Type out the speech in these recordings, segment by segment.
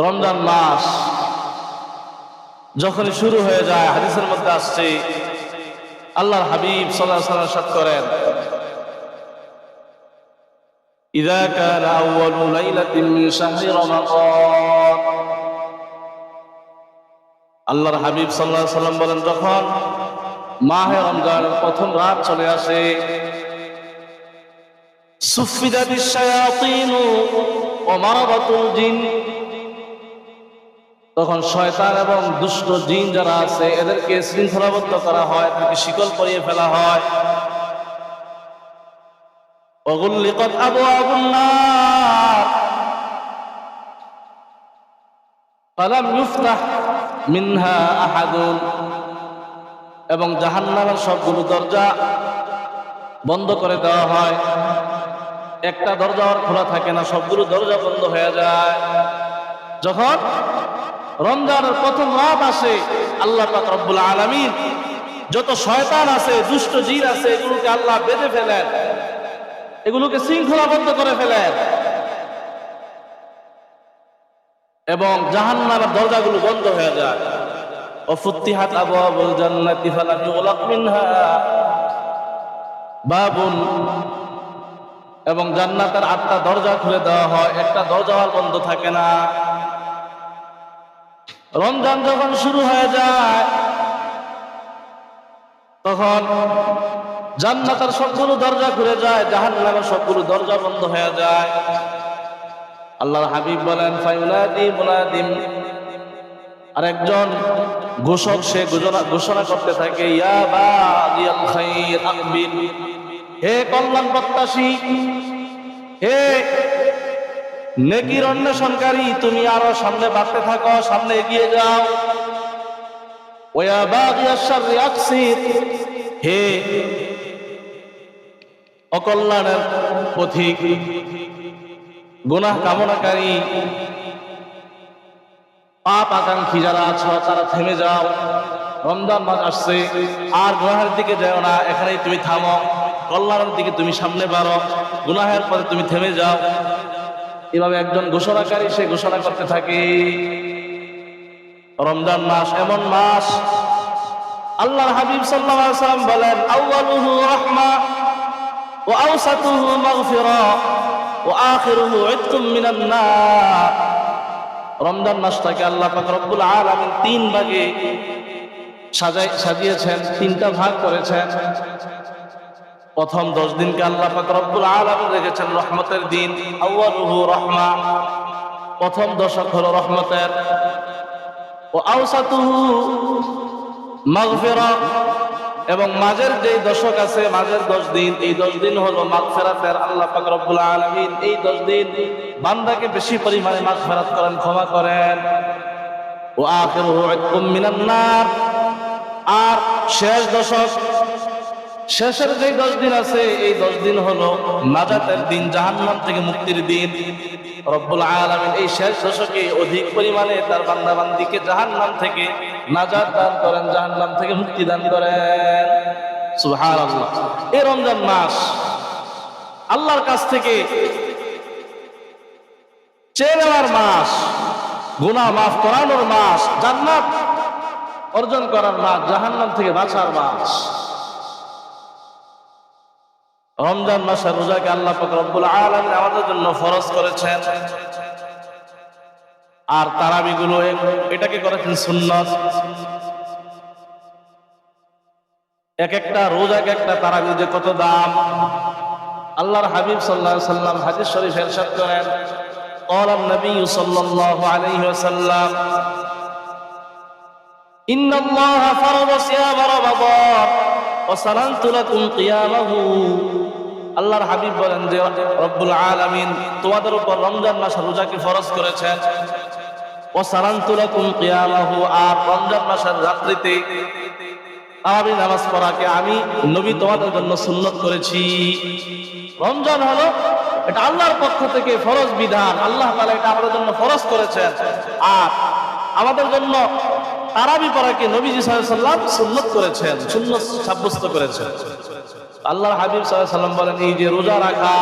রমজান মাস যখনই শুরু হয়ে যায়, হাদিসের মধ্যে আসছে আল্লাহর হাবিব সাল্লাল্লাহু আলাইহি ওয়াসাল্লাম ইরশাদ করেন, ইযা কানা আউয়ালু লাইলাতিন মিন শাহরি রমাদান। আল্লাহর হাবিব সাল্লাল্লাহু আলাইহি ওয়াসাল্লাম বলেন, যখন মাহে রমজানের প্রথম রাত চলে আসে, সুফিদাতিশ শায়াতিন ওয়া মারাদাতুল জিন, তখন শয়তান এবং দুষ্ট জিন যারা আছে এদেরকে শৃঙ্খলাবদ্ধ করা হয়, এদেরকে শিকল পরিয়ে ফেলা হয়। ওয়াগুল্লিকাত আবওয়াবুন নার ফালাম ইফতাহ মিনহা আহাদুন, এবং জাহান্নামের সবগুলো দরজা বন্ধ করে দেওয়া হয়। একটা দরজা আর খোলা থাকে না, সবগুলো দরজা বন্ধ হয়ে যায়। যখন রমজানের প্রথম রাত আসে, আল্লাহ পাক রব্বুল আলামিন যত শয়তান আছে, দুষ্ট জিন আছে, এগুলোকে আল্লাহ বেঁধে ফেলেন, এগুলোকে শৃঙ্খলাবদ্ধ করে ফেলেন, এবং জাহান্নামের দরজাগুলো বন্ধ হয়ে যায়। ওয়াফুতিহাত আবওয়াবুল জান্নাতি ফালাম ইউগলাক মিনহা বাবুন, এবং জান্নাতের 8টা দরজা খুলে দেওয়া হয়, একটা দরজাও আর বন্ধ থাকে না। রমজান যখন শুরু হয়ে যায়, তখন জান্নাতের সবগুলো দরজা খুলে যায়, জাহান্নামের সবগুলো দরজা বন্ধ হয়ে যায়। আল্লাহর হাবিব বলেন, ফায়ুনাদি মুনাদিম, আরেকজন ঘোষক সে ঘোষণা করতে থাকে, ইয়া বাগিয়াল খাইর আকবিল, হে কল্যাণ প্রত্যাশী, হে নেকির অন্বেষণকারী, তুমি আরো সামনে বাড়তে থাকো, সামনে এগিয়ে যাও। ওয়া বাগিয়াশ শাররি আকসির, হে অকল্যাণের পথিক, গুনাহ কামনাকারী, পাপ আকাঙ্ক্ষী যারা আছো তারা থেমে যাও। রমজান মাস আসছে, আর গুনাহের দিকে যাও না, এখানেই তুমি থামো, কল্যাণের দিকে তুমি সামনে বাড়ো, গুনাহের পরে তুমি থেমে যাও। এভাবে একজন ঘোষণাকারী সে ঘোষণা করতে থাকে। রমজান মাস এমন মাস, আল্লাহর হাবিব সাল্লাল্লাহু আলাইহি ওয়াসাল্লাম বলেন, আউয়ালুহু রাহমা ওয়া আওসাতুহু মাগফিরা ওয়া আখিরুহু ইতকুম মিনান নার। রমজান মাসটাকে আল্লাহ পাক রব্বুল আলামিন 3 ভাগে সাজিয়েছেন, 3টা ভাগ করেছেন। প্রথম 10 দিনকে আল্লাহ পাক রব্বুল আলামিন রেখেছেন রহমতের দিন, আউয়ালুহু রাহমা, প্রথম দশক হলো রহমতের, ও আওসাতুহু মাগফিরা, এবং মাঝের যে দশক আছে, মাঝের 10 দিন, এই 10 দিন হলো মাগফিরাতের। আল্লাহ পাক রব্বুল আলামিন এই 10 দিন বান্দাকে বেশি পরিমাণে মাগফিরাত করেন, ক্ষমা করেন। ও আখিরুহু ইতকুম মিনান নার, আর শেষ দশক, শেষের যে 10 দিন আছে, এই 10 দিন হলো নাজাতের দিন, জাহান্নাম থেকে মুক্তির দিন। রব্বুল আলামিন এই শেষ দশকে অধিক পরিমাণে তার বান্দা বান্দীকে জাহান্নাম থেকে নাজাত দান করেন, জাহান্নাম থেকে মুক্তি দান করেন। সুবহানাল্লাহ। এই রমজান মাস আল্লাহর কাছ থেকে চেয়ে নেওয়ার মাস, গুনাহ মাফ করানোর মাস, জান্নাত অর্জন করার মাস, জাহান্নাম থেকে বাঁচার মাস। রমজান মাসের রোজাকে আল্লাহ পাক রব্বুল আলামিন আমাদের জন্য ফরজ করেছেন, আর তারাবি গুলো এটাকে করেছেন সুন্নাত। এক একটা রোজা, এক একটা তারাবি যে কত দাম। আল্লাহর হাবিব সাল্লাল্লাহু আলাইহি ওয়াসাল্লাম হাদিস শরীফে ইরশাদ করেন, قال النبي صلى الله عليه وسلم إن الله فرض صيام رمضان وسننت لكم قيامه। আল্লাহর হাবিব বলেন যে রব্বুল আলামিন তোমাদের উপর রমজান মাসের রোজাকে ফরজ করেছেন, ওয়াসানানতু লাকুম কিয়ামাহু, আর রমজান মাসের রাত্রিতে তারাবি নামাজ পড়াকে আমি নবী তোমাদের জন্য সুন্নত করেছি। রমজান হলো এটা আল্লাহর পক্ষ থেকে ফরজ বিধান, আল্লাহ তাআলা এটা আমাদের জন্য ফরজ করেছেন, আর আমাদের জন্য তারাবি পড়াকে নবীজি সাল্লাল্লাহু আলাইহি ওয়াসাল্লাম সুন্নত করেছেন, সুন্নত সাব্যস্ত করেছেন। আল্লাহর হাবিব সাল্লাল্লাহু আলাইহি ওয়াসাল্লাম বলেন, এই যে রোজা রাখা,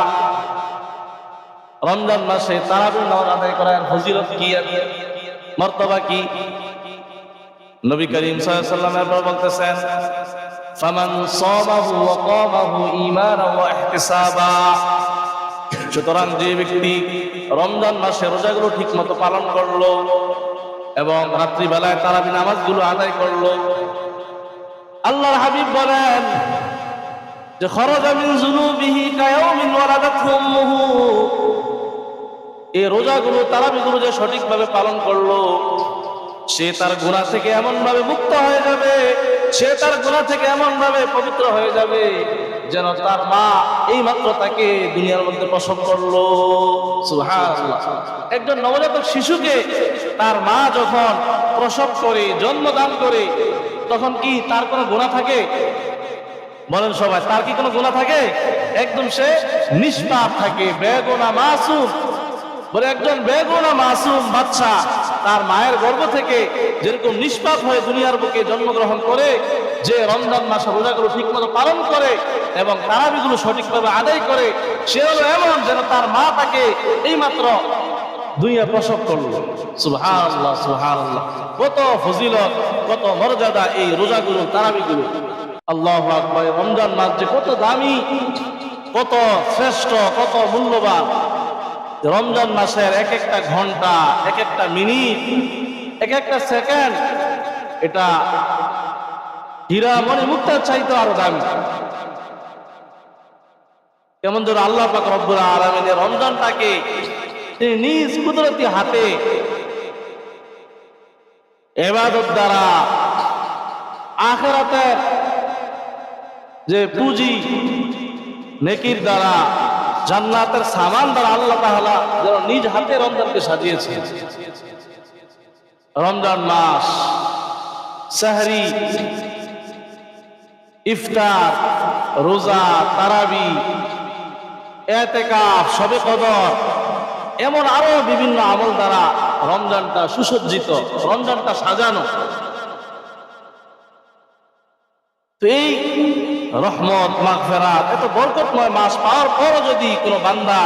রমজান মাসে তারাবির নামাজ আদায় করার ফজিলত কি, মর্তবা কি? নবী করিম সাল্লাল্লাহু আলাইহি ওয়াসাল্লাম এরপর বলতেছেন, ফামান সামাহু ওয়া কামাহু ঈমানান ওয়া ইহতিসাবা। সুতরাং যে ব্যক্তি রমজান মাসে রোজাগুলো ঠিকমতো পালন করলো এবং রাত্রি বেলায় তারাবি নামাজগুলো আদায় করলো, আল্লাহর হাবিব বলেন যে খরাজা মিন যুনুবিহি কায়াউমিন ওয়ালাদাতহু উম্মুহু। এই রোজাগুলো তারাবিগুলো যে সঠিকভাবে পালন করলো, সে তার গুনাহ থেকে এমন ভাবে মুক্ত হয়ে যাবে, সে তার গুনাহ থেকে এমন ভাবে পবিত্র হয়ে যাবে যেন তার মা এই মাত্র তাকে দুনিয়ার মধ্যে প্রসব করলো। সুবহানাল্লাহ। একজন নবজাতক শিশুকে তার মা যখন প্রসব করে, জন্মদান করে, তখন কি তার কোনো গুনাহ থাকে? বলেন সবাই, তার কি কোনো গুনাহ থাকে? একদম সে নিষ্পাপ থাকে, বেগুনাহ মাসুম। বলে একজন বেগুনাহ মাসুম বাচ্চা তার মায়ের গর্ভ থেকে যেরকম নিষ্পাপ হয়ে দুনিয়ার বুকে জন্মগ্রহণ করে, যে রমজান মাসে রোজাগুলো ঠিকমতো পালন করে এবং তারাবিগুলো সঠিকভাবে আদায় করে, সে হলো এমন যেন তার মা তাকে এইমাত্র দুনিয়া প্রসব করলো। সুবহানাল্লাহ, সুবহানাল্লাহ। কত ফজিলত, কত মর্যাদা এই রোজাগুলো, তারাবিগুলো। আল্লাহু আকবার। রমজান মাস যে কত দামি, কত শ্রেষ্ঠ, কত মূল্যবান। রমজান মাসের এক একটা ঘন্টা, এক একটা মিনিট, এক একটা সেকেন্ড, এটা হীরা মণি মুক্তার চাইতে আরো দামি। কেমন যেন আল্লাহ পাক রব্বুল আলামিন রমজানটাকে তিনি নিজ কুদরতি হাতে ইবাদত দ্বারা, আখিরাতের যে পুঁজি নেকির দ্বারা, জান্নাতের সামান দ্বারা আল্লাহ তাআলা যেন নিজ হাতে রমজানকে সাজিয়েছে। রমজান মাস সাহরি, ইফতার, রোজা, তারাবি, ইতিকাফ, শবে কদর, এমন আরো বিভিন্ন আমল দ্বারা রমজানটা সুসজ্জিত, রমজানটা সাজানো। তো এই রহমত, মাগফিরাত, এত বরকতময় মাস পাওয়ার পরও যদি কোনো বান্দা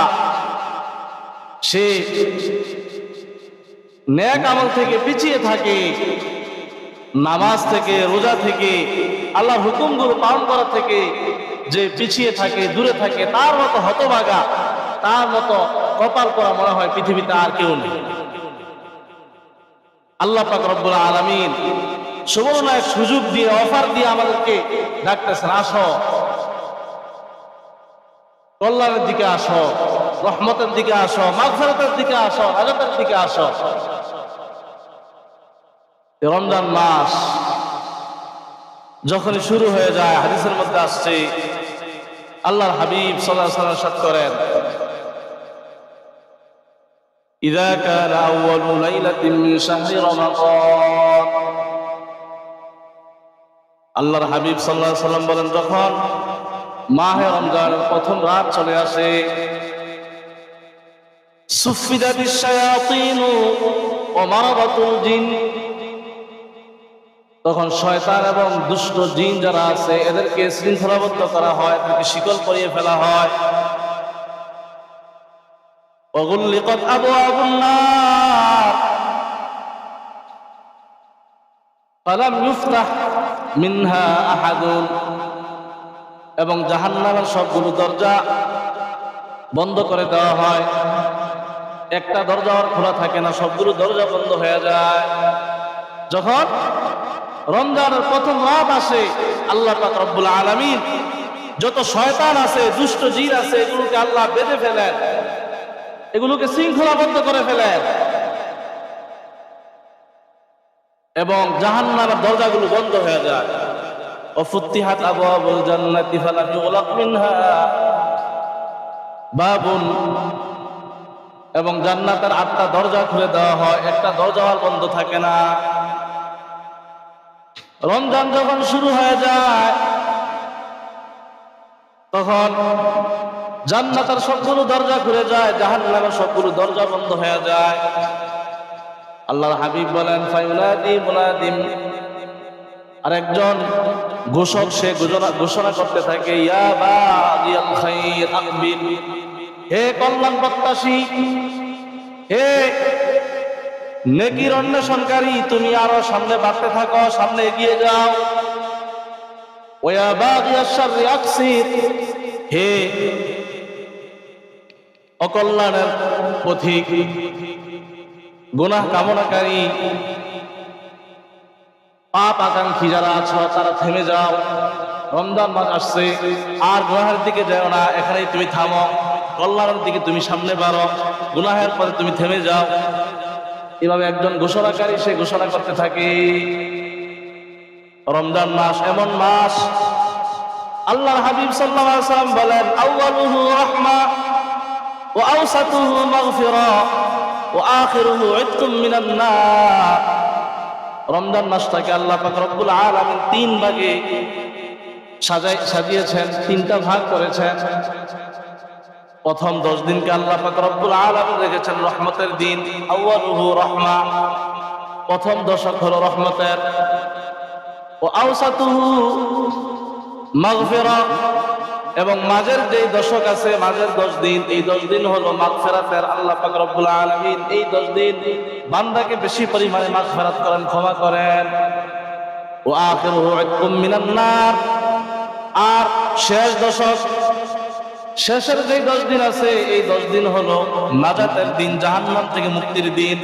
সে নেক আমল থেকে পিছিয়ে থাকে, নামাজ থেকে, রোজা থেকে, আল্লাহর হুকুমগুলো পালন করা থেকে যে পিছিয়ে থাকে, দূরে থাকে, তার মতো হতভাগা, তার মতো কপাল করা মনে হয় পৃথিবীতে আর কেউ নেই। আল্লাহ পাক রব্বুল আলামিন সুবর্ণ এক সুযোগ দিয়ে, অফার দিয়ে আমাদেরকে ডাকতেছেন, আসো, কল্যাণের দিকে আসো, রহমতের দিকে আসো, মাগফিরাতের দিকে আসো, রাহমতের দিকে আসো। রমজান মাস যখনই শুরু হয়ে যায়, হাদিসের মধ্যে আসছে, আল্লাহর হাবিব সাল্লাল্লাহু আলাইহি ওয়াসাল্লাম সাদ করেন, ইযা কানা আউয়ালু লাইলাতিন মিন শাহরি রমাদান। আল্লাহর হাবিব সাল্লাল্লাহু আলাইহি ওয়াসাল্লাম বলেন, যখন মাহে রমজানের প্রথম রাত চলে আসে, সুফিদাতিশ শায়াতিন ওয়া মারাদাতুল জিন, তখন শয়তান এবং দুষ্ট জিন যারা আছে এদেরকে শৃঙ্খলাবদ্ধ করা হয়, এদেরকে শিকল পরিয়ে ফেলা হয়। ওয়াগুল্লিকাত আবওয়াবুন নার ফালাম ইফতাহ মিনহা আহাদুন, এবং জাহান্নামের সবগুলো দরজা বন্ধ করে দেওয়া হয়। একটা দরজা আর খোলা থাকে না, সবগুলো দরজা বন্ধ হয়ে যায়। যখন রমজানের প্রথম রাত আসে, আল্লাহ পাক রব্বুল আলামিন যত শয়তান আছে, দুষ্ট জিন আছে, এগুলোকে আল্লাহ বেঁধে ফেলেন, এগুলোকে শৃঙ্খলাবদ্ধ করে ফেলেন এবং জাহান্নামের দরজাগুলো বন্ধ হয়ে যায়। ওয়াফুতিহাত আবওয়াবুল জান্নাতি ফালাম ইউগলাক মিনহা বাবুন, এবং জান্নাতের 8টা দরজা খুলে দেওয়া হয়, একটা দরজা আর বন্ধ থাকে না। রমজান যখন শুরু হয়ে যায়, তখন জান্নাতের সবগুলো দরজা খুলে যায়, জাহান্নামের সবগুলো দরজা বন্ধ হয়ে যায়। আল্লাহর হাবিব বলেন, ফায়ুনাদি মুনাদিম, আর একজন ঘোষক সে ঘোষণা করতে থাকে, ইয়া বাগিয়াল খাইর আকবিল, হে কল্যাণ প্রত্যাশী, হে নেকির অন্বেষণকারী, তুমি আরো সামনে বাড়তে থাকো, সামনে এগিয়ে যাও। ওয়া বাগিয়াশ শাররি আকসির, হে অকল্যাণের পথিক, গুনাহ কামনাকারী, পাপ আকাঙ্ক্ষী যারা আছো তারা থেমে যাও। রমজান মাস আসছে, আর গুনাহের দিকে যাও না, এখানেই তুমি থামো। কল্যাণের দিকে তুমি সামনে বাড়ো, গুনাহের পরে তুমি থেমে যাও। এভাবে একজন ঘোষণাকারী সে ঘোষণা করতে থাকে। রমজান মাস এমন মাস, আল্লাহর হাবিব সাল্লাল্লাহু আলাইহি ওয়াসাল্লাম বলেন, আউয়ালুহু রাহমা ওয়া আওসাতুহু মাগফিরা ওয়া আখিরুহু ইতকুম মিনান নার। রমজান মাসটাকে আল্লাহ পাক রব্বুল আলামিন তিন ভাগে সাজিয়েছেন, তিনটা ভাগ করেছেন। প্রথম 10 দিনকে আল্লাহ পাক রব্বুল আলামিন রেখেছেন রহমতের দিন, আউয়ালুহু রাহমা, প্রথম দশক হলো রহমতের। ওয়া আওসাতুহু মাগফিরা, এবং মাঝের যে দশক আছে, মাঝের 10 দিন, এই 10 দিন হলো মাগফিরাতের। আল্লাহ পাক রব্বুল আলামিন এই 10 দিন বান্দাকে বেশি পরিমাণে মাগফিরাত করেন, ক্ষমা করেন। ওয়া আখিরুহু ইতকুম মিনান নার, আর শেষ দশক, শেষের যে 10 দিন আছে, এই 10 দিন হলো নাজাতের দিন, জাহান্নাম থেকে মুক্তির দিন।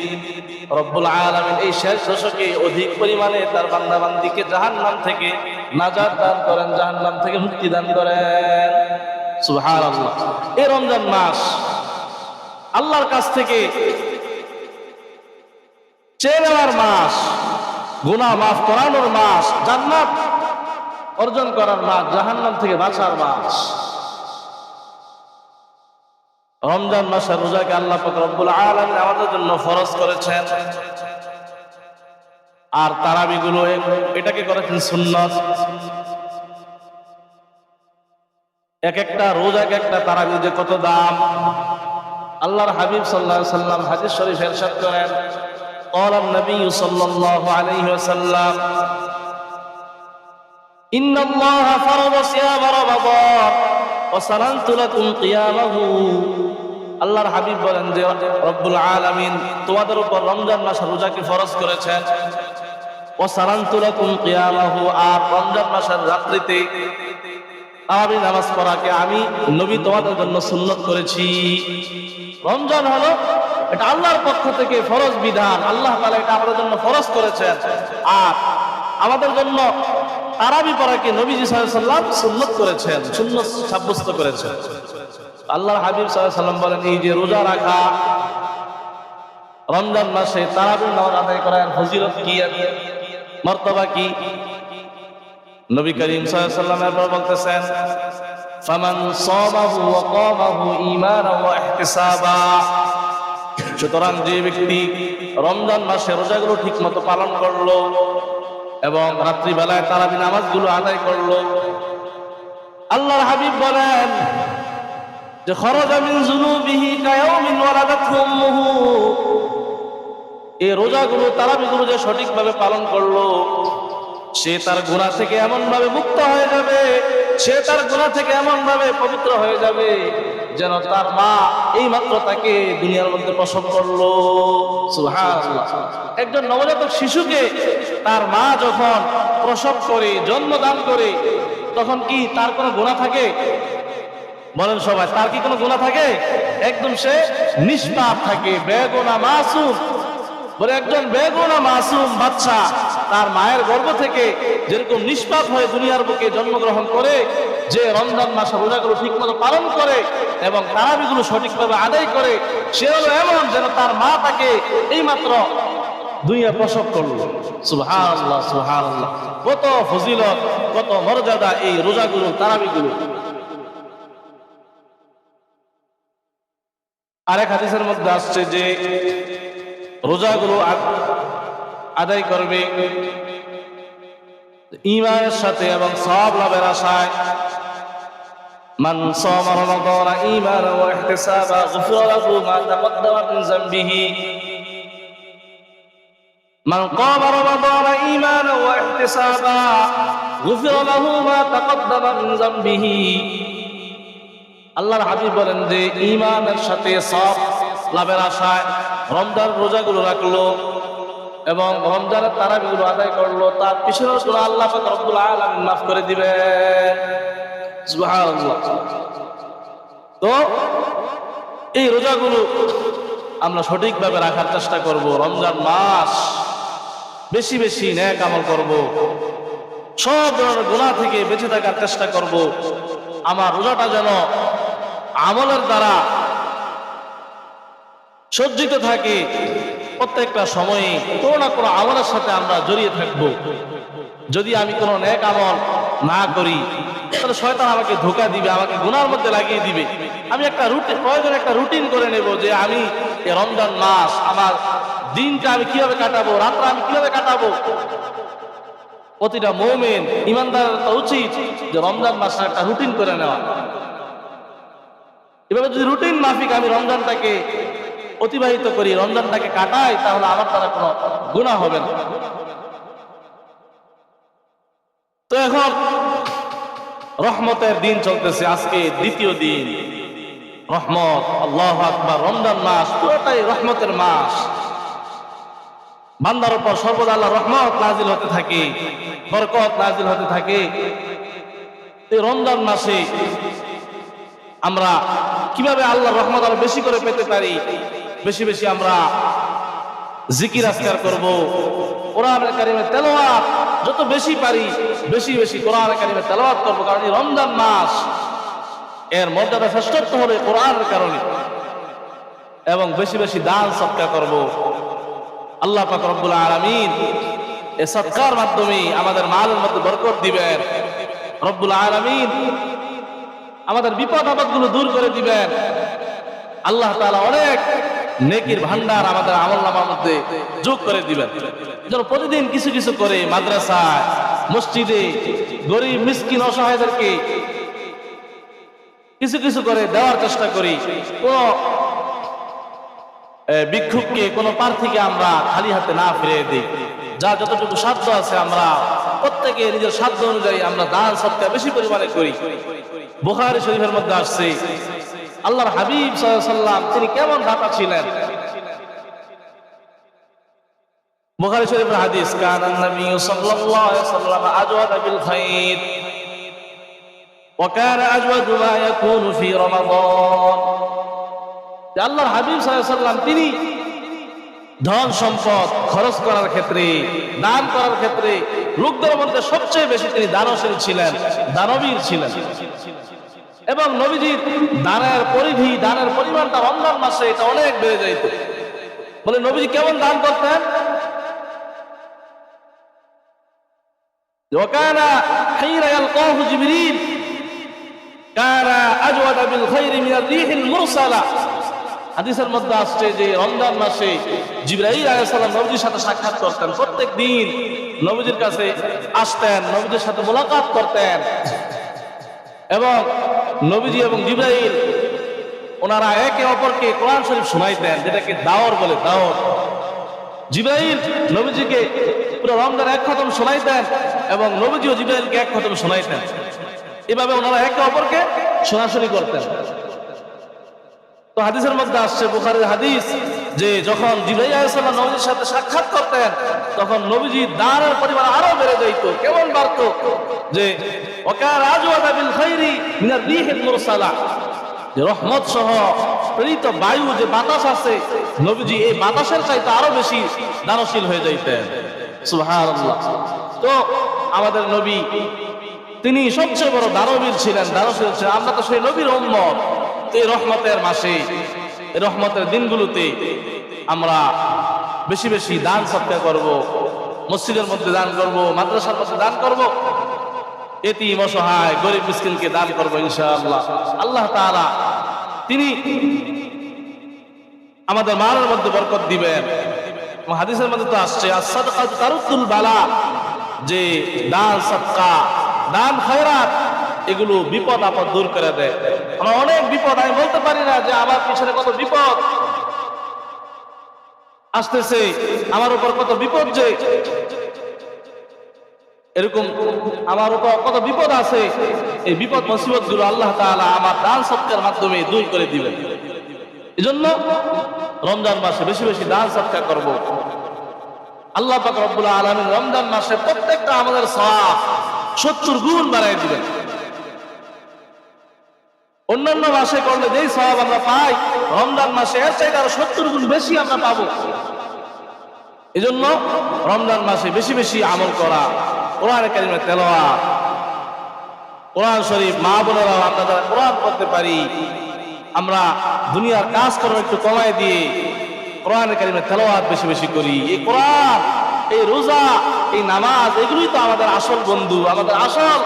রব্বুল আলামিন এই শেষ দশকে অধিক পরিমাণে তার বান্দা বান্দীকে জাহান্নাম থেকে নাজাত দান করেন, জাহান্নাম থেকে মুক্তি দান করেন। সুবহানাল্লাহ। এই রমজান মাস আল্লাহর কাছ থেকে চেয়ে নেওয়ার মাস, গুনাহ মাফ করানোর মাস, জান্নাত অর্জন করার মাস, জাহান্নাম থেকে বাঁচার মাস। রমজান মাসের রোজাকে আল্লাহ পাক রব্বুল আলামিন আমাদের জন্য ফরজ করেছেন, আর তারাবিগুলো এটাকে করেছেন সুন্নাত। এক একটা রোজা, এক একটা তারাবি যে কত দাম! আল্লাহর হাবিব সাল্লাল্লাহু আলাইহি ওয়াসাল্লাম হাদিস শরীফে ইরশাদ করেন, قال النبي صلى الله عليه وسلم إن الله فرض صيام رمضان وسننت لكم قيامه। আল্লাহর হাবিব বলেন যে রব্বুল আলামিন তোমাদের উপর রমজান মাসের রোজাকে ফরজ করেছেন। ওয়াসানানতু লাকুম কিয়ামাহু, আর রমজান মাসের রাত্রিতে তারাবি নামাজ পড়াকে আমি নবী তোমাদের জন্য সুন্নত করেছি। রমজান হলো এটা আল্লাহর পক্ষ থেকে ফরজ বিধান, আল্লাহ তাআলা এটা আমাদের জন্য ফরজ করেছেন, আর আমাদের জন্য তারাবি পড়াকে নবীজি সাল্লাল্লাহু আলাইহি ওয়াসাল্লাম সুন্নত করেছেন, সুন্নত সাব্যস্ত করেছেন। আল্লাহর হাবিব সাল্লাল্লাহু আলাইহি ওয়াসাল্লাম বলেন, এই যে রোজা রাখা, রমজান মাসে তারাবি নামাজ আদায় করার ফজিলত কি, মর্তবা কি? নবী করিম সাল্লাল্লাহু আলাইহি ওয়াসাল্লাম এরপর বলতেছেন, ফামান সামাহু ওয়া কামাহু ঈমানান ওয়া ইহতিসাবা। সুতরাং যে ব্যক্তি রমজান মাসে রোজাগুলো ঠিকমতো পালন করলো এবং রাত্রিবেলায় তারাবি নামাজগুলো আদায় করলো, আল্লাহর হাবিব বলেন যে খরাজা মিন যুনুবিহি কায়াউমিন ওয়ালাদাতহু উম্মুহু। এই রোজাগুলো, তারাবিগুলো যে সঠিকভাবে পালন করলো, সে তার গুনাহ থেকে এমন ভাবে মুক্ত হয়ে যাবে, সে তার গুনাহ থেকে এমন ভাবে পবিত্র হয়ে যাবে যেন তার মা এই মাত্র তাকে দুনিয়ার মধ্যে প্রসব করলো। সুবহানাল্লাহ। একজন নবজাতক শিশুকে তার মা যখন প্রসব করে, জন্মদান করে, তখন কি তার কোনো গুনাহ থাকে? বলেন সবাই, তার কি কোনো গুনাহ থাকে? একদম সে নিষ্পাপ থাকে, বেগুনাহ মাসুম। বলে একজন বেগুনাহ মাসুম বাচ্চা তার মায়ের গর্ভ থেকে যেরকম নিষ্পাপ হয়ে দুনিয়ার বুকে জন্মগ্রহণ করে, যে রমজান মাসের রোজাগুলো ঠিকমতো পালন করে এবং তারাবিগুলো সঠিকভাবে আদায় করে, সে হলো এমন যেন তার মা তাকে এইমাত্র দুনিয়া প্রসব করলো। সুবহানাল্লাহ, সুবহানাল্লাহ। কত ফজিলত, কত মর্যাদা এই রোজাগুলো, তারাবিগুলো। আরেক হাদিসের মধ্যে আসছে যে রোজাগুলো আদায় করবে ঈমানের সাথে এবং সওয়াব লাভের আশায়। মান সামা রমাদান ঈমানান ওয়া ইহতিসাবা গুফিরা লাহু মা তাকদ্দামা মিন যামবিহি। মান কামা রমাদান ঈমানান ওয়া ইহতিসাবা গুফিরা লাহু মা তাকদ্দামা মিন যামবিহি। আল্লাহর হাবিব বলেন যে ঈমানের সাথে সব লাভের আশায় রমজান রোজাগুলো রাখলো এবং রমজানের তারাবিগুলো আদায় করলো, তার পিছনের গুনাহ আল্লাহ পাক রব্বুল আলামিন মাফ করে দিবেন। সুবহানাল্লাহ। তো এই রোজাগুলো আমরা সঠিকভাবে রাখার চেষ্টা করব। রমজান মাস বেশি বেশি নেক আমল করব, সব ধরনের গুনাহ থেকে বেঁচে থাকার চেষ্টা করব। আমার রোজাটা যেন আমলের দ্বারা সজ্জিত থাকে, প্রত্যেকটা সময়ে কোনো না কোনো আমলের সাথে আমরা জড়িয়ে থাকব। যদি আমি কোনো নেক আমল না করি তাহলে শয়তান আমাকে ধোঁকা দিবে, আমাকে গুনার মধ্যে লাগিয়ে দিবে। আমি একটা রুটিন, প্রয়োজনে একটা রুটিন করে নেব যে আমি এই রমজান মাস আমার দিনটা আমি কিভাবে কাটাবো, রাতটা আমি কিভাবে কাটাবো। প্রতিটা মুমিন ইমানদার উচিত যে রমজান মাসে একটা রুটিন করে নেওয়া। এভাবে যদি রুটিন মাফিক আমি রমজানটাকে অতিবাহিত করি, রমজানটাকে কাটাই, তাহলে আমার দ্বারা কোনো গুনাহ হবে না। তো এখন রহমতের দিন চলতেছে, আজকে দ্বিতীয় দিন রহমত। আল্লাহু আকবার। রমজান মাস পুরোটাই রহমতের মাস। বান্দার উপর সর্বদা আল্লাহর রহমত নাজিল হতে থাকে, বরকত নাজিল হতে থাকে। এই রমজান মাসে আমরা কিভাবে আল্লাহর রহমত আরো বেশি করে পেতে পারি, বেশি বেশি আমরা জিকির আজকার করব, কোরআনুল কারীমের তেলাওয়াত যত বেশি পারি বেশি বেশি কোরআনুল কারীমের তেলাওয়াত করব। কারণ এই রমজান মাস এর মর্যাদা শ্রেষ্ঠত্ব হলো কোরআনের কারণে। এবং বেশি বেশি দান সদকা করব। আল্লাহ পাক রব্বুল আলামিন এই সদকার মাধ্যমে আমাদের মালের মধ্যে বরকত দিবেন। রব্বুল আলামিন আমাদের বিপদ আপদগুলো দূর করে দিবেন। আল্লাহ তাআলা অনেক নেকির ভান্ডার আমাদের আমলনামার মধ্যে যোগ করে দিবেন। যেন প্রতিদিন কিছু কিছু করে মাদ্রাসায়, মসজিদে গরিব মিসকিন অসহায়দেরকে কিছু কিছু করে দেওয়ার চেষ্টা করি। কোন ভিক্ষুককে, কোন প্রার্থীকে আমরা খালি হাতে না ফিরিয়ে দিই। যা যতটুকু সাধ্য আছে আমরা প্রত্যেকে নিজের সাধ্য অনুযায়ী আমরা দান সদকা বেশি পরিমাণে করি। বুখারী শরীফের মধ্যে আসছে আল্লাহর হাবিব সাল্লাল্লাহু আলাইহি ওয়াসাল্লাম তিনি কেমন দাতা ছিলেন। বুখারী শরীফের হাদিস, কানান নবী সাল্লাল্লাহু আলাইহি ওয়াসাল্লাম আজওয়াদা বিল খাইর ওয়া কানা আজওয়াদু মা ইয়াকুনু ফি রমাদান। আল্লাহর হাবিব সাল্লাল্লাহু আলাইহি ওয়াসাল্লাম তিনি ধন সম্পদ খরচ করার ক্ষেত্রে, দান করার ক্ষেত্রে লোকদের মধ্যে সবচেয়ে বেশি তিনি দানশীল ছিলেন, দানবীর ছিলেন। এবং নবীজির দানের পরিধি, দানের পরিমাণটা রমজান মাসে এটা অনেক বেড়ে যাইত। বলে নবীজি কেমন দান করতেন? ওয়াকানা হাইরা ইয়ালকাহু জিবরিল কানা আজওয়াদা বিল খাইরি মিনার রিহিল মুরসালা। হাদিসের মধ্যে আসছে যে রমজান মাসে জিবরাইল আলাইহিস সালাম নবীজির সাথে সাক্ষাৎ করতেন। প্রত্যেক দিন নবীজির কাছে আসতেন, নবীজির সাথে মোলাকাত করতেন। এবং নবীজি এবং জিবরাইল ওনারা একে অপরকে কোরআন শরীফ শোনাইতেন, যেটাকে দাওর বলে। দাওর জিবরাইল নবীজিকে পুরো রমজান এক খতম শোনাইতেন এবং নবীজি ও জিবরাইলকে এক খতম শোনাইতেন। এভাবে ওনারা একে অপরকে শোনাশুনি করতেন। তো হাদিসের মধ্যে আসছে, বুখারীর হাদিস, যে যখন জিবরাইল আলাইহিস সালাম নবীজির সাথে সাক্ষাৎ করতেন তখন নবীজির দানের পরিমাণ আরো বেড়ে যাইত। কেমন বাড়তো? যে ওয়াকানা আজওয়াদা বিল খাইরি মিনার রিহিল মুরসালা, যে রহমত সহ প্রেরিত বায়ু, যে বাতাস আছে, নবীজি এই বাতাসের চাইতে আরো বেশি দানশীল হয়ে যাইতেন। সুবহানাল্লাহ। তো আমাদের নবী তিনি সবচেয়ে বড় দানবীর ছিলেন, দানশীল ছিলেন। আমরা তো সেই নবীর উম্মত। এই রহমতের মাসে, এই রহমতের দিনগুলোতে আমরা বেশি বেশি দান সদকা করব, মসজিদের মধ্যে দান করব, মাদ্রাসার মধ্যে দান করব, এতিম অসহায় গরিব মিসকিনকে দান করব ইনশাআল্লাহ। আল্লাহ তাআলা তিনি আমাদের মালের মধ্যে বরকত দিবেন। হাদিসের মধ্যে তো আসছে as-সাদকাতু তারুদ্দুল বালা, যে দান সদকা, দান খয়রাত এগুলো বিপদ আপদ দূর করে দেয়। আমার অনেক বিপদ, আমি বলতে পারি না যে আমার পিছনে কত বিপদ আসতেছে, আমার উপর কত বিপদ যে এরকম আমার উপর কত বিপদ আছে, এই বিপদ মুসিবত গুলো আল্লাহ তাআলা আমার দান সৎকার মাধ্যমে দূর করে দিবেন। এজন্য রমজান মাসে বেশি বেশি দান সৎকার করব। আল্লাহ পাক রব্বুল আলামিন রমজান মাসে প্রত্যেকটা আমাদের সওয়াব 70 গুণ বাড়ায় দিবেন। অন্যান্য মাসে করলে যেই সওয়াব আমরা পাই, রমজান মাসে এর চাইতে আরো 70 গুণ বেশি আমরা পাবো। এজন্য রমজান মাসে বেশি বেশি আমল করা, কোরআন কারীমের তেলাওয়াত, কোরআন শরীফ, মা বোনেরাও আমরা যারা কোরআন পড়তে পারি, আমরা দুনিয়ার কাজকর্ম একটু কমাই দিয়ে কোরআন কারীমের তেলাওয়াত বেশি বেশি করি। এই কোরআন, এই রোজা, এই নামাজ, এগুলোই তো আমাদের আসল বন্ধু, আমাদের আসল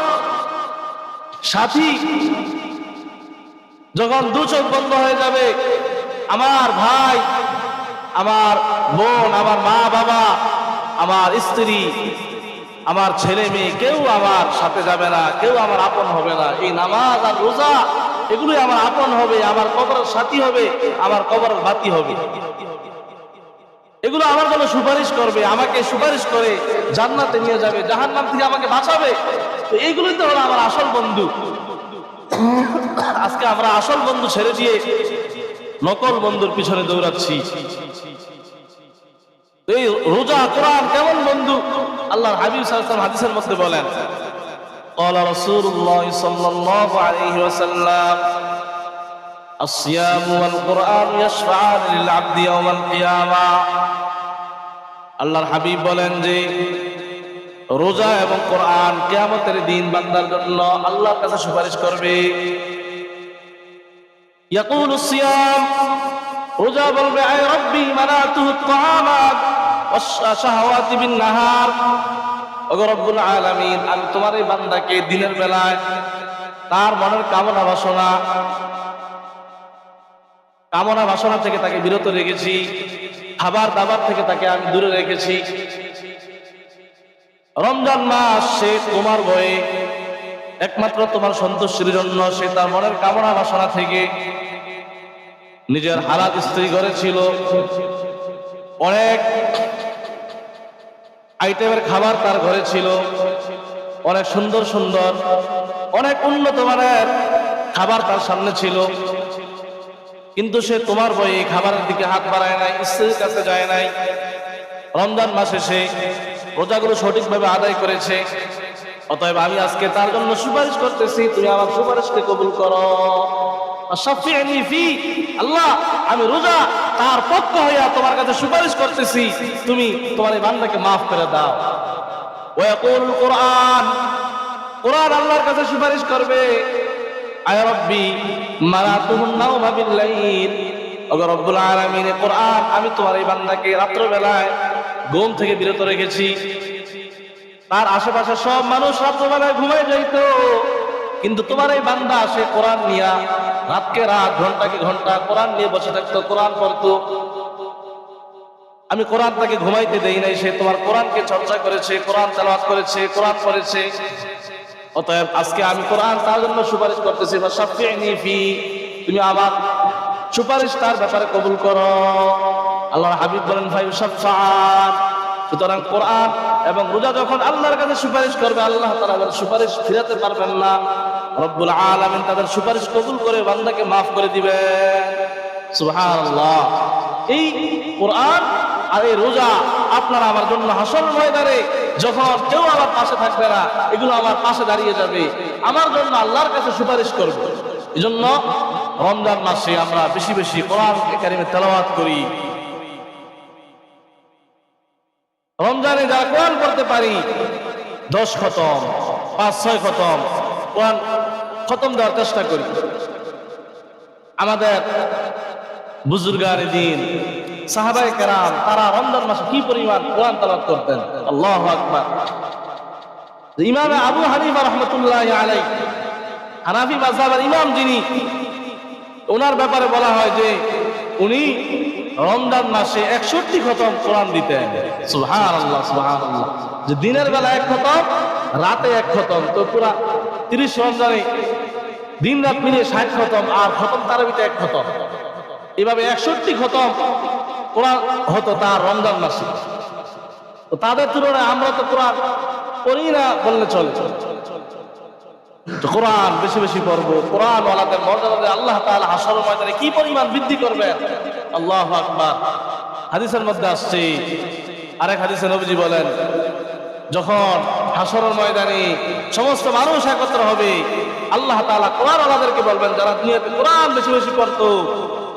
সাথী। যখন দু চোখ বন্ধ হয়ে যাবে, আমার ভাই, আমার বোন, আমার মা বাবা, আমার স্ত্রী, আমার ছেলে মেয়ে, কেউ আমার সাথে যাবে না, কেউ আমার আপন হবে না। এই নামাজ আর রোজা এগুলোই আমার আপন হবে, আমার কবরের সাথী হবে, আমার কবরের বাতি হবে। এগুলো আমার জন্য সুপারিশ করবে, আমাকে সুপারিশ করে জান্নাতে নিয়ে যাবে, জাহান্নাম থেকে আমাকে বাঁচাবে। তো এইগুলোই তো হলো আমার আসল বন্ধু। আজকে আমরা আসল বন্ধু ছেড়ে দিয়ে নকল বন্ধুর পিছনে দৌড়াচ্ছি। এই রোজা, কোরআন কেমন বন্ধু? আল্লাহর হাবিব সাল্লাল্লাহু আলাইহি ওয়াসাল্লাম হাদিসের মধ্যে বলেন, ক্বালা রাসূলুল্লাহ সাল্লাল্লাহু আলাইহি ওয়াসাল্লাম, আসিয়ামু ওয়াল কুরআন ইয়াশফাআন লিল আবদি ইয়াওমাল কিয়ামা। আল্লাহর হাবিব বলেন যে রোজা এবং কোরআন কিয়ামতের দিন বান্দার জন্য আল্লাহর কাছে সুপারিশ করবে। ইয়াকুলু সিয়াম, রোজা বলবে, আয় রব্বি মানাতুহু আত-তাআমা ওয়াশ-শাহাওয়াতি বিন-নাহার। ওগো রব্বুল আলামিন, আমি তোমার এই বান্দাকে দিনের বেলায় তার মনের কামনা বাসনা থেকে তাকে বিরত রেখেছি, খাবার দাবার থেকে তাকে আমি দূরে রেখেছি। রমজান মাস সে তোমার ভয়ে, একমাত্র তোমার সন্তুষ্টির জন্য সে তার মনের কামনা বাসনা থেকে, নিজের হালাত স্ত্রী ঘরে ছিল, অনেক আইটেমের খাবার তার ঘরে ছিল, অনেক সুন্দর সুন্দর, অনেক উন্নত মানের খাবার তার সামনে ছিল, কিন্তু সে তোমার ভয়ে খাবারের দিকে হাত বাড়ায় নাই, স্ত্রীর কাছে যায় নাই। রমজান মাসে সে রোজাগুলো সঠিকভাবে আদায় করেছে। অতএব আমি আজকে তার জন্য সুপারিশ করতেছি, তুমি আমার সুপারিশকে কবুল করো। শাফি'নি ফি, আল্লাহ আমি রোজা তার পক্ষ হইয়া তোমার কাছে সুপারিশ করতেছি, তুমি তোমার এই বান্দাকে মাফ করে দাও। ওয়া ইয়াকুল কুরআন, কুরআন আল্লাহর কাছে সুপারিশ করবে, আয় রব্বি মানাতুহুন নাওমা বিল-লাইল। ওগো রব্বুল আলামিন, কুরআন আমি তোমার এই বান্দাকে রাত্র বেলায় ঘুম থেকে বিরত রেখেছি। তার আশেপাশে সব মানুষ রাত্রবেলায় ঘুমায় যাইতো, কিন্তু তোমার এই বান্দা সে কোরআন নিয়া রাতকে রাত, ঘন্টাকে ঘন্টা কোরআন নিয়ে বসে থাকতো, কোরআন পড়তো। আমি কোরআন তাকে ঘুমাইতে দেই নাই, সে তোমার কোরআনকে চর্চা করেছে, কোরআন তেলাওয়াত করেছে, কোরআন পড়েছে। অতএব আজকে আমি কোরআন তার জন্য সুপারিশ করতেছি, শাফি'নি ফি, তুমি আমার সুপারিশ তার ব্যাপারে কবুল করো। আল্লাহর হাবিব বলেন, ফায়ুশাফাআন। সুতরাং কোরআন এবং রোজা যখন আল্লাহর কাছে সুপারিশ করবে, আল্লাহ তাআলা তাদের সুপারিশ ফিরাতে পারবেন না। রব্বুল আলামিন তাদের সুপারিশ কবুল করে বান্দাকে মাফ করে দিবেন। সুবহানাল্লাহ। এই কোরআন আর এই রোজা আপনারা আমার জন্য হাসর ময়দানে যখন কেউ আমার পাশে থাকবে না, এগুলো আমার পাশে দাঁড়িয়ে যাবে, আমার জন্য আল্লাহর কাছে সুপারিশ করবে। এজন্য রমজান মাসে আমরা বেশি বেশি কোরআন কারীমের তেলাওয়াত করি। রমজানে যারা কোরআন পড়তে পারি, 10 খতম, 5-6 খতম কোরআন খতম দেওয়ার চেষ্টা করি। আমাদের বুজুর্গানে দিন, সাহাবায়ে কেরাম, তারা রমজান মাসে কি পরিমাণ কোরআন তেলাওয়াত করতেন, আল্লাহু আকবার। ইমাম আবু হানিফা রাহমাতুল্লাহি আলাইহি, হানাফি মাযহাবের ইমাম যিনি, ওনার ব্যাপারে বলা হয় যে উনি রমজান মাসে 61 খতম কোরআন দিতেন। সুবহানাল্লাহ, সুবহানাল্লাহ। যে দিনের বেলা 1 খতম, রাতে 1 খতম, তো পুরা 30 রমজানে দিন রাত মিলিয়ে 60 খতম, আর খতম তারাবিতে 1 খতম, এভাবে 61 খতম কোরআন হতো তার রমজান মাসে। তো তাদের তুলনায় আমরা তো কোরআন পড়ি না বললে চলে। কোরআন বেশি বেশি পড়বো, কোরআন ওয়ালাদের মর্যাদা আল্লাহ তাআলা হাশরের ময়দানে কি পরিমাণ বৃদ্ধি করবেন। আল্লাহু আকবার। হাদিসের মধ্যে আসছে, আরেক হাদিসে নবীজি বলেন, যখন হাশরের ময়দানে সমস্ত মানুষ একত্র হবে, আল্লাহ তাআলা কোরআন ওয়ালাদেরকে বলবেন, যারা দুনিয়াতে কোরআন বেশি বেশি পড়তো,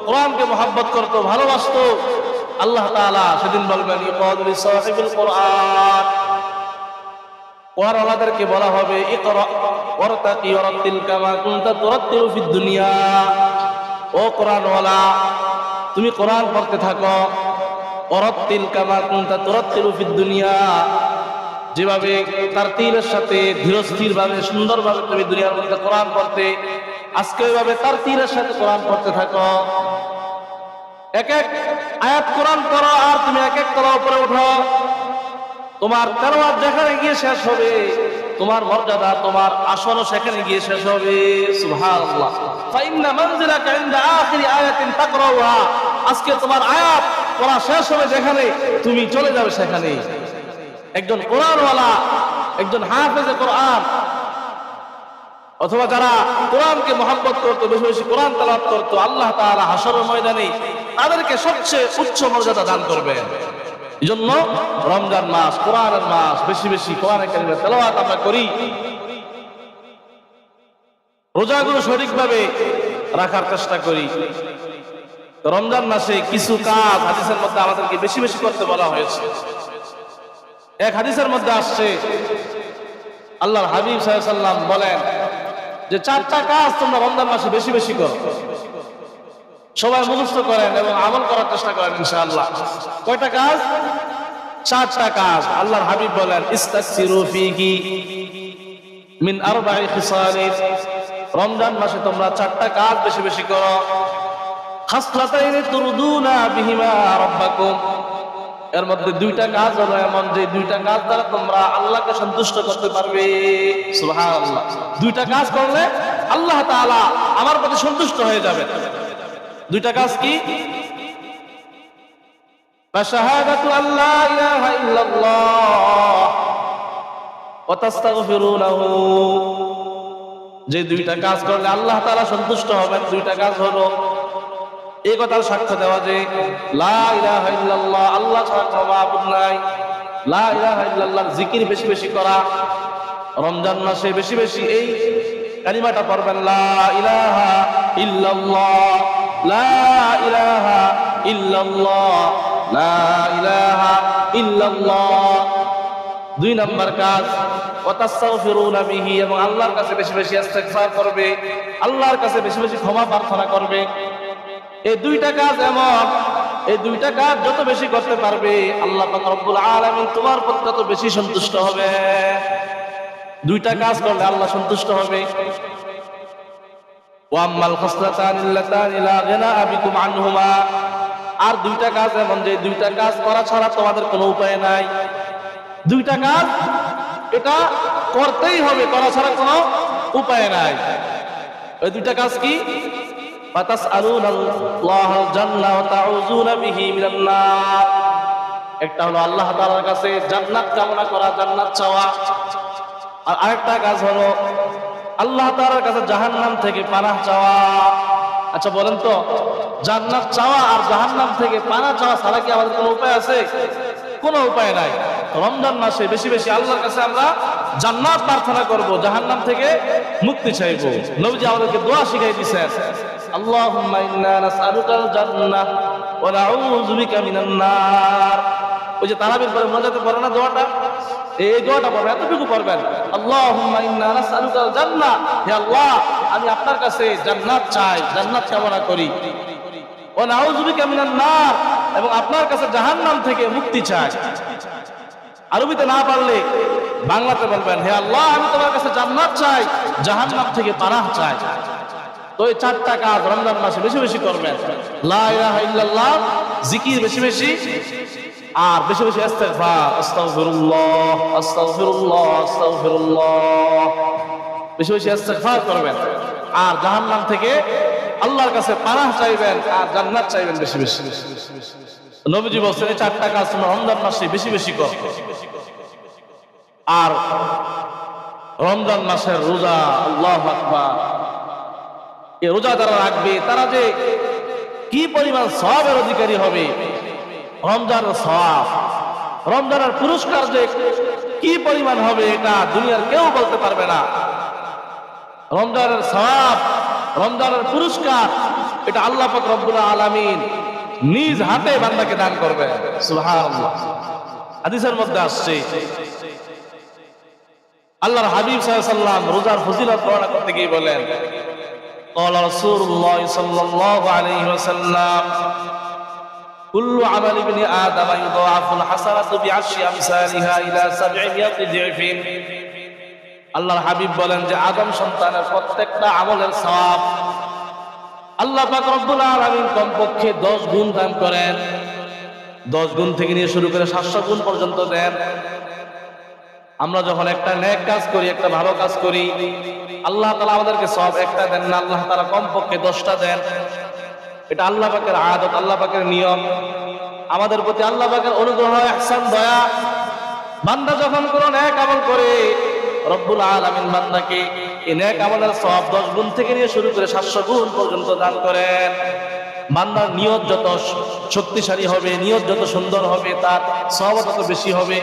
কোরআনকে মহব্বত করতো, ভালোবাসতো, আল্লাহ তাআলা সেদিন বলবেন, ইকরাউ লিসাহিবিল কোরআন। কোরআন ওয়ালাদেরকে বলা হবে, ইকরা ওয়ারতাকি ওয়ারাতিল কামা কুনতা তুরাত্তিলু ফিদ দুনিয়া। ও কোরআন ওয়ালা, তুমি কোরআন পড়তে থাকো, ওয়ারাতিল কামা কুনতা তুরাত্তিলু ফিদ দুনিয়া, যেভাবে তারতিলের সাথে ধীরস্থির ভাবে সুন্দরভাবে তুমি দুনিয়ার মধ্যে কোরআন পড়তে, আজকে ওইভাবে তারতিলের সাথে কোরআন পড়তে থাকো। এক এক আয়াত কোরআন পড়ো আর তুমি এক এক তলা উপরে ওঠো। তোমার তেলাওয়াত যেখানে গিয়ে শেষ হবে, তোমার মর্যাদা, তোমার আসনও সেখানে গিয়ে শেষ হবে। সুবহানাল্লাহ। ফাইন্না মানজিলাকা ইনদা আখিরি আয়াতিন তাকরাউহা। আজকে তোমার আয়াত পড়া শেষ হবে যেখানে, তুমি চলে যাবে সেখানে। একজন কোরআনওয়ালা, একজন হাফেজে কোরআন, অথবা যারা কোরআনকে মহব্বত করতো, বেশি বেশি কোরআন তেলাওয়াত করতো, আল্লাহ তাআলা হাশরের ময়দানে তাদেরকে সবচেয়ে উচ্চ মর্যাদা দান করবেন। এজন্য রমজান মাস, কোরআনের মাস, বেশি বেশি কোরআন কারীমের তেলাওয়াত আমরা করি। রোজাগুলো সঠিকভাবে রাখার চেষ্টা করি। রমজান মাসে কিছু কাজ হাদিসের মধ্যে আমাদেরকে বেশি বেশি করতে বলা হয়েছে। এক হাদিসের মধ্যে আসছে, আল্লাহর হাবিব সাল্লাল্লাহু আলাইহি ওয়াসাল্লাম বলেন যে 4টা কাজ তোমরা রমজান মাসে বেশি বেশি করো। সবাই মুখস্থ করেন এবং আমল করার চেষ্টা করেন ইনশাআল্লাহ। কয়টা কাজ? 4টা কাজ। আল্লাহর হাবিব বলেন, ইস্তাকসিরু ফীহি মিন আরবা'i খিসালিন। রমজান মাসে তোমরা 4টা কাজ বেশি বেশি করো। খাসলাতাইনি তুরদুনা বিহিমা রাব্বাকুম। এর মধ্যে 2টা কাজ হলো এমন যে 2টা কাজ দ্বারা তোমরা আল্লাহকে সন্তুষ্ট করতে পারবে। সুবহানাল্লাহ। 2টা কাজ করলে আল্লাহ তাআলা আমার প্রতি সন্তুষ্ট হয়ে যাবেন। 2টা কাজ কি? শাহাদাতু আল্লা ইলাহা ইল্লাল্লাহ ওয়া তাস্তাগফিরুনাহু। যে 2টা কাজ করলে আল্লাহ তাআলা সন্তুষ্ট হবেন, 2টা কাজ হলো এই কথার সাক্ষ্য দেওয়া যে লা ইলাহা ইল্লাল্লাহ, আল্লাহ ছাড়া কোনো মাবুদ নাই। লা ইলাহা ইল্লাল্লাহর জিকির বেশি বেশি করা। রমজান মাসে বেশি বেশি এই কালিমাটা পড়বেন, লা ইলাহা ইল্লাল্লাহ, লা ইলাহা ইল্লাল্লাহ, লা ইলাহা ইল্লাল্লাহ। 2 নম্বর কাজ, ওয়া তাস্তাগফিরুনা বিহি, এবং আল্লাহর কাছে বেশি বেশি ইস্তিগফার করবে, আল্লাহর কাছে বেশি বেশি ক্ষমা প্রার্থনা করবে। এই 2টা কাজ এমন, এই 2টা কাজ যত বেশি করতে পারবে আল্লাহ পাক রব্বুল আলামিন তোমার প্রতি তত বেশি সন্তুষ্ট হবে। 2টা কাজ করলে আল্লাহ সন্তুষ্ট হবে। ওয়া আম্মাল খাসলাতানি আল্লাতানি লা গিনা বিকুম আনহুমা। আর 2টা কাজ এমন যে 2টা কাজ করা ছাড়া তোমাদের কোনো উপায় নাই। 2টা কাজ এটা করতেই হবে, করা ছাড়া কোনো উপায় নাই। ওই 2টা কাজ কি? ফাতাসআলুনাল্লাহাল জান্নাহ ওয়া তাউযুনা বিহি মিনান নার। একটা হলো আল্লাহ তাআলার কাছে জান্নাত কামনা করা, জান্নাত চাওয়া। আর আরেকটা কাজ হলো আল্লাহ তাআলার কাছে জাহান্নাম থেকে পানাহ চাওয়া। আচ্ছা বলেন তো, জান্নাত চাওয়া আর জাহান্নাম থেকে পানাহ চাওয়া ছাড়া কি আমাদের কোনো উপায় আছে? কোনো উপায় নাই। রমজান মাসে বেশি বেশি আল্লাহর কাছে আমরা জান্নাত প্রার্থনা করব, জাহান্নাম থেকে মুক্তি চাইব। নবীজি আমাদেরকে দোয়া শিখাই দিয়েছেন, আল্লাহুম্মা ইন্না নাসআলুকাল জান্নাহ ওয়া নাউযু বিকা মিনান নার। ওই যে তারাবির পরে মোনাজাতে পড়ে না দোয়াটা, এই দোয়াটা পড়বেন, এতটুকু পড়বেন, আল্লাহুম্মা ইন্না নাসআলুকাল জান্নাহ, হে আল্লাহ আমি আপনার কাছে জান্নাত চাই, জান্নাত কামনা করি। ওয়া নাউযু বিকা মিনান নার, এবং আপনার কাছে জাহান্নাম থেকে মুক্তি চাই। আরবিতে না পারলে বাংলাতে বলবেন, হে আল্লাহ আমি তোমার কাছে জান্নাত চাই, জাহান্নাম থেকে পানাহ চাই। তো এই 4টা কাজ রমজান মাসে বেশি বেশি করবেন। লা ইলাহা ইল্লাল্লাহ জিকির বেশি বেশি, আর বেশি বেশি ইস্তিগফার, আস্তাগফিরুল্লাহ আস্তাগফিরুল্লাহ আস্তাগফিরুল্লাহ, বেশি বেশি ইস্তিগফার করবেন। আর জাহান্নাম থেকে আল্লাহর কাছে পানাহ চাইবেন আর জান্নাত চাইবেন বেশি বেশি। নবীজি বলেছেন এই 4টা কাজ তোমরা রমজান মাসে বেশি বেশি করো। আর রমজান মাসের রোজা, আল্লাহু আকবার, এই রোজা যারা রাখবে তারা যে কি পরিমাণ সওয়াবের অধিকারী হবে, রমজানের সওয়াব, রমজানের পুরস্কার যে কি পরিমাণ হবে এটা দুনিয়ার কেউ বলতে পারবে না। রমজানের সওয়াব, রমজানের পুরস্কার এটা আল্লাহ পাক রব্বুল আলামিন নিজ হাতে বান্দাকে দান করবে। সুবহানাল্লাহ। হাদিসের মধ্যে আসছে আল্লাহর হাবিব সাল্লাল্লাহু আলাইহি ওয়াসাল্লাম রোজার ফজিলত বর্ণনা করতে গিয়ে বলেন, قال رسول الله صلى الله عليه وسلم كل عمل ابن آدم يضاعف الحسنة بعشر أمثالها إلى 700 ضعف। আল্লাহর হাবিব বলেন যে আদম সন্তানের প্রত্যেকটা আমলের সওয়াব আল্লাহ পাক রব্বুল আলামিন কমপক্ষে 10 গুণ দান করেন। 10 গুণ থেকে নিয়ে শুরু করে 700 গুণ পর্যন্ত দেন। আমরা যখন একটা নেক কাজ করি, একটা ভালো কাজ করি, আল্লাহ তাআলা আমাদেরকে সওয়াব একটা দেন না, আল্লাহ তাআলা কমপক্ষে 10টা দেন। এটা আল্লাহ পাকের আদত, আল্লাহ পাকের নিয়ম, আমাদের প্রতি আল্লাহ পাকের অনুগ্রহ, ইহসান, দয়া। বান্দা যখন কোন নেক আমল করে রব্বুল আলামিন বান্দাকে এই নেক আমলের সওয়াব 10 গুণ থেকে নিয়ে শুরু করে 700 গুণ পর্যন্ত দান করেন। বান্দার নিয়ত যত শক্তিশালী হবে, নিয়ত যত সুন্দর হবে, তার সওয়াব তত বেশি হবে।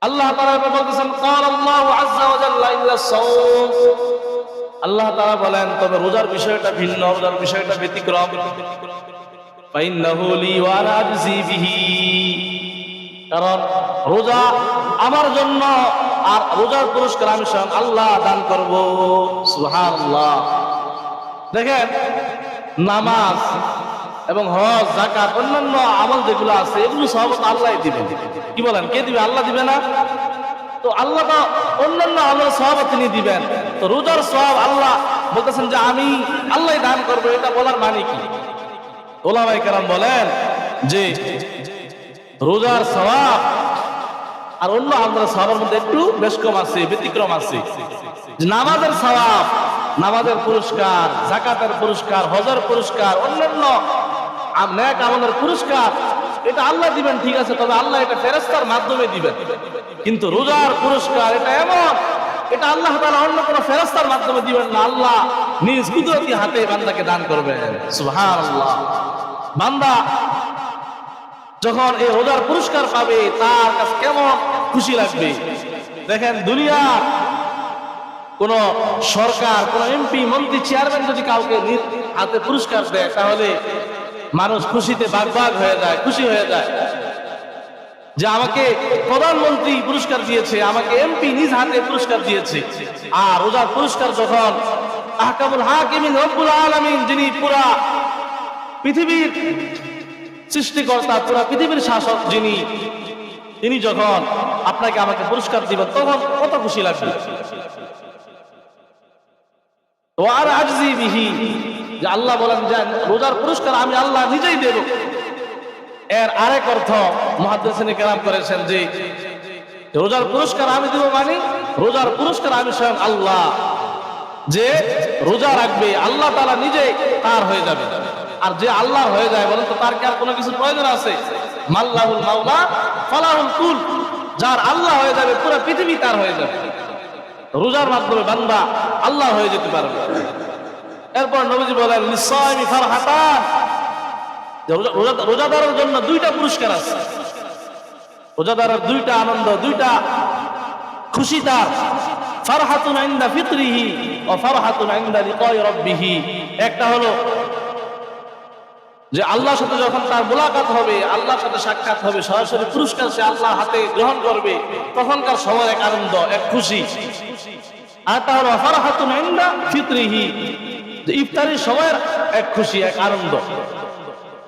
আল্লাহ তাআলা বলতেছেন, قال الله عز وجل إلا الصوم। আল্লাহ তাআলা বলেন তবে রোজার বিষয়টা ভিন্ন, রোজার বিষয়টা ব্যতিক্রম। فإنه لي وأنا أجزي به। কারণ রোজা আমার জন্য, আর রোজার পুরস্কার আমি স্বয়ং আল্লাহ দান করব। সুবহানাল্লাহ। দেখেন, নামাজ এবং হজ, যাকাত, অন্যান্য আমল যেগুলো আছে এগুলো সব আল্লাহই দিবেন। কি বলেন, কে দিবে? আল্লাহ দিবে না? তো আল্লাহ তো অন্যান্য আমলের সওয়াব তিনি দিবেন, তো রোজার সওয়াব আল্লাহ বলতেছেন যে আমি আল্লাহই দান করব, এটা বলার মানে কি? উলামায়ে কেরাম বলেন যে রোজার সওয়াব আর অন্য আমলের সওয়াবের মধ্যে একটু বেশ কম আছে, ব্যতিক্রম আছে। নামাজের সওয়াব, নামাজের পুরস্কার, যাকাতের পুরস্কার, হজের পুরস্কার, অন্যান্য নেক আমলের পুরস্কার এটা আল্লাহ দিবেন, ঠিক আছে, তবে আল্লাহ এটা ফেরেশতার মাধ্যমে দিবেন। কিন্তু রোজার পুরস্কার এটা এমন, এটা আল্লাহ তাআলা অন্য কোনো ফেরেশতার মাধ্যমে দিবেন না, আল্লাহ নিজ কুদরতি হাতে বান্দাকে দান করবেন। সুবহানাল্লাহ। বান্দা যখন এই রোজার পুরস্কার পাবে তার কাছে কেমন খুশি লাগবে। দেখেন, দুনিয়ার কোন সরকার, কোন এমপি, মন্ত্রী, চেয়ারম্যান যদি কাউকে হাতে পুরস্কার দেয় তাহলে মানুষ খুশিতে বাগবাগ হয়ে যায়, খুশি হয়ে যায় যে আমাকে প্রধানমন্ত্রী পুরস্কার দিয়েছে, আমাকে এমপি নিজ হাতে পুরস্কার দিয়েছে। আর রোজার পুরস্কার যখন আহকামুল হাকিমিন রব্বুল আলামিন, যিনি পুরা পৃথিবীর সৃষ্টিকর্তা, পুরা পৃথিবীর শাসক যিনি, তিনি যখন আপনাকে আমাকে পুরস্কার দিবেন তখন কত খুশি লাগবে। তো আর আজজি বিহি, যে আল্লাহ বলেন যে রোজার পুরস্কার আমি আল্লাহ নিজেই দেব। এর আরেক অর্থ মুহাদ্দিসিনে কেরাম করেছেন যে রোজার পুরস্কার আমি দেব মানে রোজার পুরস্কার আমি স্বয়ং আল্লাহ, যে রোজা রাখবে আল্লাহ তাআলা নিজে তার হয়ে যাবে। আর যে আল্লাহর হয়ে যায় বলেন তো তার কি আর কোনো কিছু প্রয়োজন আছে? মাল্লাহুল মাওলা ফালাহুল কুল, যার আল্লাহ হয়ে যাবে পুরো পৃথিবী তার হয়ে যাবে। রোজার মাধ্যমে বান্দা আল্লাহ হয়ে যেতে পারবে। এরপর নবীজি বলেন লিসাইমি ফারহাতান, রোজাদারের জন্য 2টা পুরস্কার আছে। রোজাদারের 2টা আনন্দ, 2টা খুশি তার। ফারহাতুন ইনদা ফিতরিহি ওয়া ফারহাতুন ইনদা লিকাই রাব্বিহি। একটা হলো যে আল্লাহর সাথে যখন তার মুলাকাত হবে, আল্লাহর সাথে সাক্ষাৎ হবে, সরাসরি পুরস্কার সে আল্লাহর হাতে গ্রহণ করবে, তখনকার সময় এক আনন্দ, এক খুশি। আর তা হলো ফারহাতুন ইনদা ফিতরিহি, যে ইফতারের সময়ের এক খুশি, এক আনন্দ।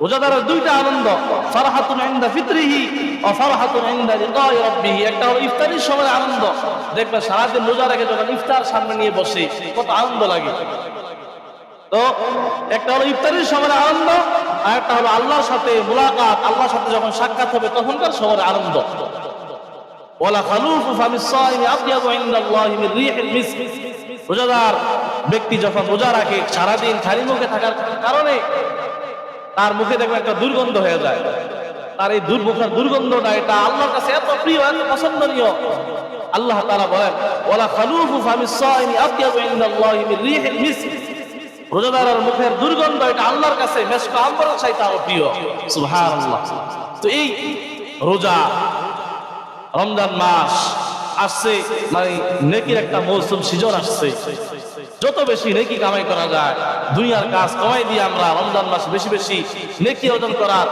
রোজাদারের 2টা আনন্দ, ফারহাতুন ইনদা ফিতরিহি ওয়া ফারহাতুন ইনদা লিকাই রাব্বিহি। একটা হলো ইফতারের সময় আনন্দ, দেখবে সারাদিন রোজা রেখে যখন ইফতার সামনে নিয়ে বসে কত আনন্দ লাগে। তো একটা হলো ইফতারের সময় আনন্দ, আর একটা হলো আল্লাহর সাথে মুলাকাত, আল্লাহর সাথে যখন সাক্ষাৎ হবে তখনকার সময় আনন্দ। ওয়ালা খালুফু ফামিস সাইমি আবয়াদু ইনদাল্লাহি মির রিহিল মিসক। রোজাদার ব্যক্তি যখন রোজা রাখে সারাদিন খালি মুখে থাকার কারণে তার মুখে দেখবেন একটা দুর্গন্ধ হয়ে যায়। আর এই দুর্গন্ধটা এটা আল্লাহর কাছে এত প্রিয়, এত পছন্দনীয়। আল্লাহ তাআলা বলেন ওয়ালা খালুফু ফামিস সাইমি আতয়াবু ইনদাল্লাহি মির রিহিল মিস্ক, রোজাদারের মুখের দুর্গন্ধ এটা আল্লাহর কাছে মেশক আম্বরের চাইতে আরো প্রিয়। সুবহানাল্লাহ। তো এই রোজা, রমজান মাস আসছে, মানে নেকির একটা মৌসুম, সিজন আসছে। যত বেশি নেকি কামাই করা যায়, দুনিয়ার কাজ কমাই দিয়ে আমরা রমজান মাসে বেশি বেশি নেকি অর্জন করার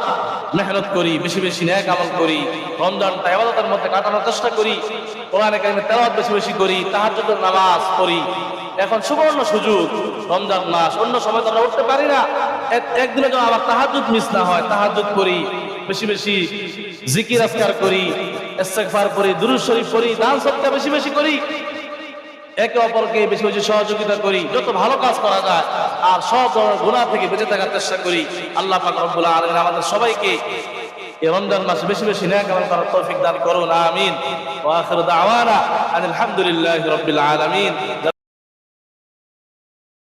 মেহনত করি, বেশি বেশি নেক আমল করি, রমজানটা ইবাদতের মধ্যে কাটানোর চেষ্টা করি, কোরআনে কারিমের তেলাওয়াত বেশি বেশি করি, তাহাজ্জুদের নামাজ পড়ি। এখন সুবর্ণ সুযোগ, রমজান মাস, অন্য সময় তো আমরা উঠতে পারি না, একদিনে যেন আবার তাহাজ্জুদ মিস না হয়, তাহাজ্জুদ করি, বেশি বেশি জিকির আজকার করি, ইস্তিগফার করি, দুরূদ শরীফ পড়ি, দান সদকা বেশি বেশি করি, একে অপরকে বেশি বেশি সহযোগিতা করি, যত ভালো কাজ করা যায়, আর সব ধরনের গুনাহ থেকে বেঁচে থাকার চেষ্টা করি। আল্লাহ পাক রব্বুল আলামিন আমাদের সবাইকে এই রমজান মাসে বেশি বেশি নেক আমল করার তৌফিক দান করুন, আমিন। ওয়া আখিরু দাওয়ানা আলহামদুলিল্লাহি রাব্বিল আলামিন।